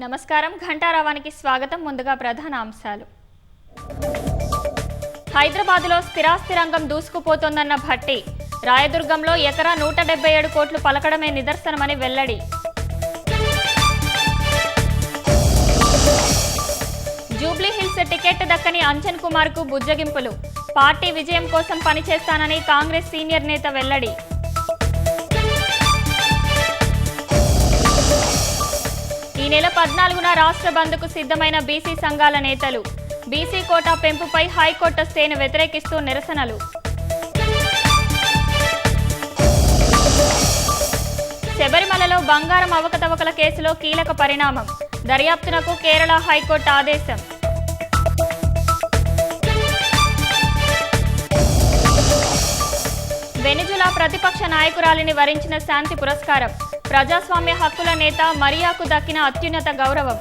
నమస్కారం ఘంటారావానికి స్వాగతం. ముందుగా ప్రధాన అంశాలు. హైదరాబాద్లో స్థిరాస్తి రంగం దూసుకుపోతోందన్న భట్టి. రాయదుర్గంలో ఎకరా 177 కోట్లు పలకడమే నిదర్శనమని వెల్లడి. జూబ్లీహిల్స్ టికెట్ దక్కని అంజన్ కుమార్ కు బుజ్జగింపులు. పార్టీ విజయం కోసం పనిచేస్తానని కాంగ్రెస్ సీనియర్ నేత వెల్లడి. ఈ నెల 14న రాష్ట్ర బంద్కు సిద్ధమైన బీసీ సంఘాల నేతలు. బీసీ కోటా పెంపుపై హైకోర్టు స్టేను వ్యతిరేకిస్తూ నిరసనలు. శబరిమలలో బంగారం అవకతవకల కేసులో కీలక పరిణామం. దర్యాప్తునకు కేరళ హైకోర్టు ఆదేశం. వెనిజులా ప్రతిపక్ష నాయకురాలిని వరించిన శాంతి పురస్కారం. ప్రజాస్వామ్య హక్కుల నేత మరియాకు దక్కిన అత్యున్నత గౌరవం.